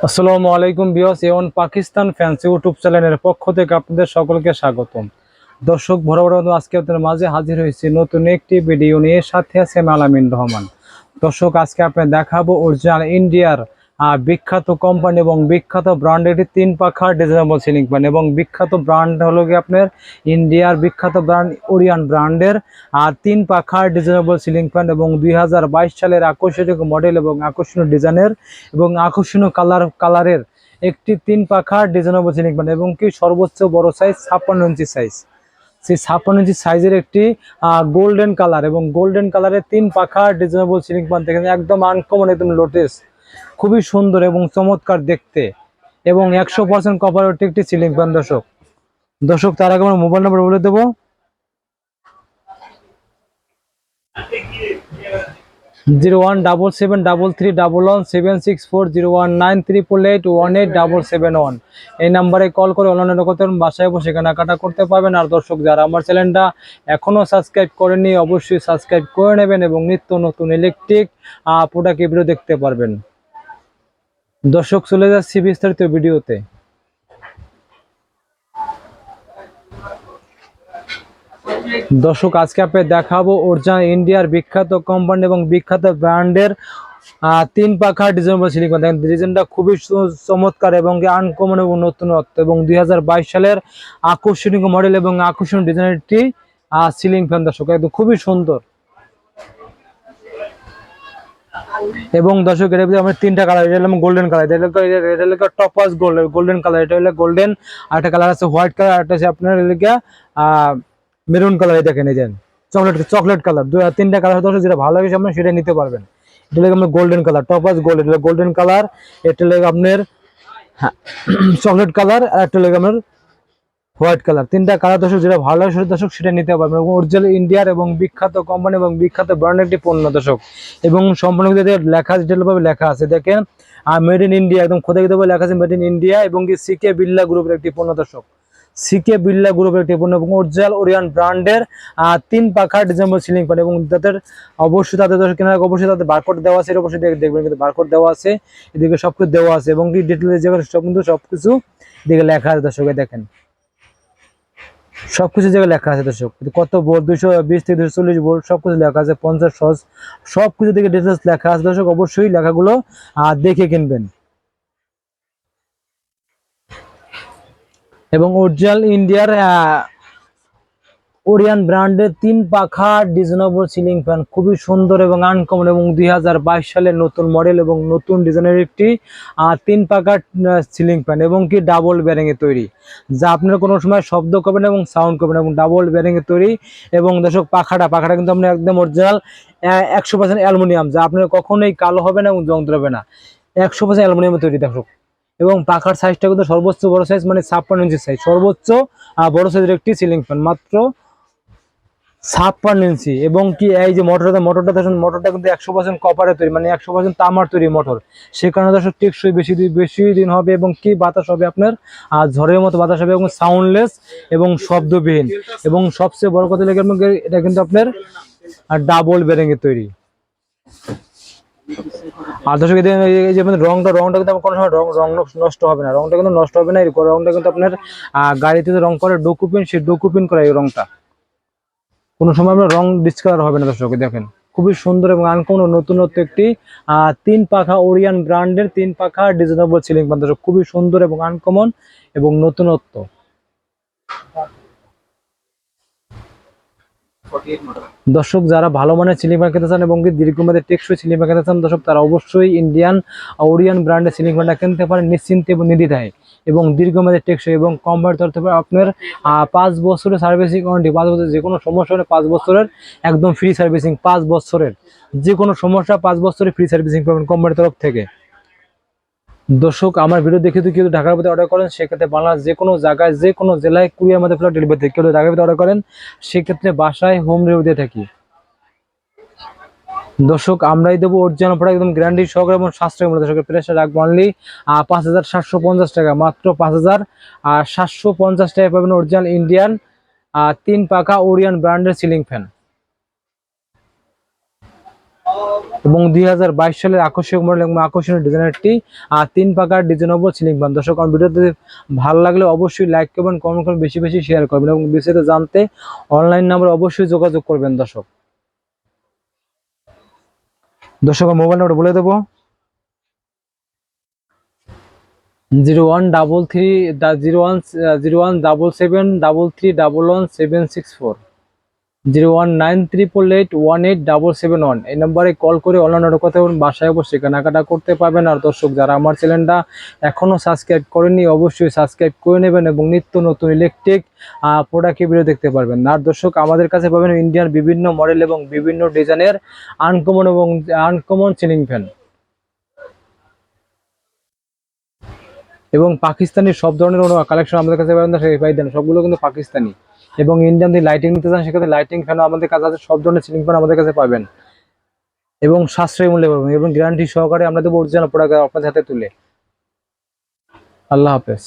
আসসালামু আলাইকুম viewers, one Pakistan fans YouTube চ্যানেলের পক্ষ থেকে আপনাদের সকলকে স্বাগতম। দর্শক বরাবর আজকে আপনাদের মাঝে হাজির হয়েছি নতুন একটি ভিডিও নিয়ে, সাথে আছে আলামিন রহমান। দর্শক আজকে আপনাদের দেখাবো অরিজিনাল ইন্ডিয়ার বিখ্যাত কোম্পানি এবং বিখ্যাত ব্র্যান্ডের তিন পাখা ডিজাইনেবল সিলিং ফ্যান, এবং বিখ্যাত ব্র্যান্ড হলো গিয়ে আপনার ইন্ডিয়ার বিখ্যাত ব্র্যান্ড ওরিয়ন ব্র্যান্ডের তিন পাখা ডিজাইনেবল সিলিং ফ্যান, এবং 2022 সালের আকর্ষণীয় মডেল এবং আকর্ষণীয় ডিজাইনের এবং আকর্ষণীয় কালারের একটি তিন পাখা ডিজাইনেবল সিলিং ফ্যান, এবং কি সর্বোচ্চ বড় সাইজ 56 ইঞ্চি সাইজ। সেই 56 ইঞ্চি সাইজের একটি গোল্ডেন কালার এবং গোল্ডেন কালারের তিন পাখা ডিজাইনেবল সিলিং ফ্যান দেখেন, একদম আনকমন, একদম লোটেস, খুবই সুন্দর এবং চমৎকার দেখতে, এবং 100% কপার একটি সিলিং ফ্যান। দর্শক তার আগে আমার মোবাইল নাম্বার বলে দেবো, 017731176401988881877 এই নাম্বারে কল করে অনলাইনে করতে পারেন, বাসায় বসে কেনাকাটা করতে পারবেন। আর দর্শক যারা আমার চ্যানেলটা এখনো সাবস্ক্রাইব করেননি অবশ্যই সাবস্ক্রাইব করে নেবেন, এবং নিত্য নতুন ইলেকট্রিক প্রোডাক্ট ভিডিও দেখতে পারবেন। দর্শক চলে যাচ্ছি বিস্তারিত ভিডিওতে। দর্শক আজকে আপনাদের দেখাবো অরিজিনাল ইন্ডিয়ার বিখ্যাত কোম্পানি এবং বিখ্যাত ব্র্যান্ডের তিন পাখা ডিজাইনেবল সিলিং ফ্যান। দেখেন ডিজাইনটা খুবই চমৎকার এবং আনকমন এবং নতুনত্ব, এবং 2022 সালের আকর্ষণীয় মডেল এবং আকর্ষণীয় ডিজাইনের একটি সিলিং ফ্যান। দর্শক একদম খুবই সুন্দর, এবং দর্শক এর ভিতরে আমরা তিনটা কালার, এটা হলো গোল্ডেন কালার, এটা হলো টপাস গোল্ডেন কালার, এটা হলো গোল্ডেন, আর একটা কালার আছে হোয়াইট কালার, আর একটা আছে আপনার মেরুন কালার। দেখেন এই যে চকলেট কালার, তিনটা কালার দর্শক যেটা ভালো লাগে আপনার সেটা নিতে পারবেন। এটা লাগে আপনার golden colour, toppers golden colour, এটা লাগে আপনার চকলেট কালার, আর একটা লাগে আপনার হোয়াইট কালার। তিনটা কালার দর্শক যেটা ভালো লাগে দর্শক সেটা নিতে পারবেন, এবং অরিজিনাল ইন্ডিয়ার এবং বিখ্যাত কোম্পানি এবং বিখ্যাত ব্র্যান্ডের একটি পণ্য দর্শক, এবং সম্পূর্ণ লেখা ডিটেলভাবে লেখা আছে দেখেন, মেড ইন ইন্ডিয়া, একদম খোদাইভাবে লেখা আছে মেড ইন ইন্ডিয়া, এবং কি সিকে বিড়লা গ্রুপের একটি পণ্য দর্শক, সিকে বিড়লা গ্রুপের একটি পণ্য, এবং অরিজিনাল ওরিয়ন ব্র্যান্ডের তিন পাখা ডিজাইনেবল সিলিং ফ্যান, এবং তাদের অবশ্যই তাদের দর্শক কেনার অবশ্যই তাদের বারকোড দেওয়া আছে, অবশ্যই দেখবেন কিন্তু বারকোড দেওয়া আছে, এদিকে সবকিছু দেওয়া আছে, এবং কি ডিটেলস জায়গায় সব কিন্তু সবকিছু এদিকে লেখা আছে দর্শক। দেখেন সবকিছু জায়গায় লেখা আছে দর্শক, কত ভোল্ট, 220 থেকে 240 ভোল্ট সবকিছু লেখা আছে, 50 সহজ সবকিছু দিকে ডিটেলস লেখা আছে দর্শক। অবশ্যই লেখাগুলো দেখে কিনবেন, এবং অরিজিনাল ইন্ডিয়ার ওরিয়ন ব্র্যান্ডের তিন পাখা ডিজাইনেবল সিলিং ফ্যান খুবই সুন্দর এবং আনকমন, এবং 2022 সালের নতুন মডেল এবং নতুন ডিজাইনের একটি তিন পাখা সিলিং ফ্যান, এবং কি ডাবল ব্যারিং এ তৈরি, যা আপনার কোনো সময় শব্দ করবে না এবং সাউন্ড করবে না, এবং ডাবল ব্যারিং এ তৈরি। এবং দর্শক পাখাটা কিন্তু আপনার একদম অরিজিনাল 100% অ্যালুমিনিয়াম, যা আপনার কখনোই কালো হবে না এবং জং ধরবে না, 100% অ্যালুমিনিয়ামে তৈরি দর্শক। এবং পাখার সাইজটা কিন্তু সর্বোচ্চ বড় সাইজ, মানে 56 ইঞ্চি সাইজ, সর্বোচ্চ বড় সাইজের একটি সিলিং ফ্যান, মাত্র 56 ইঞ্চি। এবং কি এই যে মোটরটা দেখেন, মোটরটা কিন্তু 100% কপারে তৈরি, মানে 100% তামার তৈরি মোটর, সে কারণে দর্শক টেকসই বেশি দিন হবে, এবং কি বাতাস হবে আপনার ঝড়ের মতো বাতাস হবে, এবং সাউন্ডলেস এবং শব্দবিহীন, এবং সবচেয়ে বড় কথা লেগে এটা কিন্তু আপনার ডাবল ব্যারিং এর তৈরি। আর দর্শক এই যে রংটা কিন্তু কোনো সময় রং নষ্ট হবে না, রংটা কিন্তু নষ্ট হবে না, এই রংটা কিন্তু আপনার গাড়িতে রং করে ডকুপিন, সেই ডকুপিন করা এই রংটা কোনো সময় আপনার রং ডিসকালার হবে না দর্শক। দেখেন খুবই সুন্দর এবং আনকমন নতুনত্ব একটি তিন পাখা ওরিয়ন ব্র্যান্ডের তিন পাখা ডিজাইনেবল সিলিং ফ্যান দর্শক, খুবই সুন্দর এবং আনকমন এবং নতুনত্ব। দর্শক যারা ভালো মানের সিলিং ফ্যান কিনতে চান এবং দীর্ঘমেয়াদী টেকসই সিলিং ফ্যান কিনতে চান দর্শক, তারা অবশ্যই ইন্ডিয়ান ওরিয়ন ব্র্যান্ডের সিলিং ফ্যানটা কিনতে পারেন নিশ্চিন্তে এবং নির্দ্বিধায়, এবং দীর্ঘমেয়াদী টেকসই, এবং কোম্পানির তরফ থেকে আপনার 5 বছরের সার্ভিসিং ওয়ারেন্টি, 5 বছর যে কোনো সমস্যা হলে 5 বছরের একদম ফ্রি সার্ভিসিং, 5 বছরের যে কোনো সমস্যা 5 বছরের ফ্রি সার্ভিসিং পাবেন কোম্পানির তরফ থেকে। দর্শক আমার ভিডিও দেখে কেউ ঢাকার মধ্যে অর্ডার করেন, সেক্ষেত্রে বাংলাদেশ যে কোনো জায়গায় যে কোনো জেলায় কুরিয়ার মধ্যে ডেলিভারি, কেউ ঢাকার মধ্যে অর্ডার করেন সেক্ষেত্রে বাসায় হোম ডেলিভারি দিয়ে থাকি। দর্শক আমরাই দেবো অরিজিনাল প্রোডাক্ট, একদম গ্যারান্টি সহকারে এবং সাশ্রয় মূল্যে। দর্শকের প্রাইসটা রাখবো অনলি 5750 টাকা, মাত্র 5750 টাকায় পাবেন অরিজিনাল ইন্ডিয়ান তিন পাখা ওরিয়ন ব্র্যান্ডের সিলিং ফ্যান। এবং 2022 সালের আকর্ষণীয় মডেল এবং আকর্ষণীয় ডিজাইনের একটি 3 পাকার ডিজাইনেবল সিলিং ফ্যান। দর্শক আমার ভিডিওতে ভালো লাগলে অবশ্যই লাইক করবেন, কমেন্ট করবেন, বেশি বেশি শেয়ার করবেন এবং বিস্তারিত জানতে অনলাইন নাম্বার অবশ্যই যোগাযোগ করবেন। দর্শক মোবাইল নাম্বার বলে দেবো, 013377331171, 0193881877 এই নম্বরে কল করে অনলাইন অর্ডার করতে পারবেন, বাসায় বসে কেনাকাটা করতে পারবেন। আর দর্শক যারা আমার চ্যানেলটা এখনো সাবস্ক্রাইব করেননি অবশ্যই সাবস্ক্রাইব করে নেবেন এবং নিত্য নতুন ইলেকট্রিক প্রোডাক্টের ভিডিও দেখতে পারবেন। আর দর্শক আমাদের কাছে পাবেন ইন্ডিয়ান বিভিন্ন মডেল এবং বিভিন্ন ডিজাইনের আনকমন সিলিং ফ্যান এবং পাকিস্তানি সব ধরনের কালেকশন আমাদের কাছে পাবেন। পাই দেন সবগুলো কিন্তু পাকিস্তানি এবং ইন্ডিয়ান দিয়ে লাইটিং নিতে চান সেক্ষেত্রে লাইটিং ফ্যানও আমাদের কাছে আছে, সব ধরনের সিলিং ফ্যান আমাদের কাছে পাবেন এবং সাশ্রয়ী মূল্যে পাবেন এবং গ্যারান্টি সহকারে আমরা দেবো অরিজিনাল প্রোডাক্ট আপনাদের হাতে তুলে। আল্লাহ হাফেজ।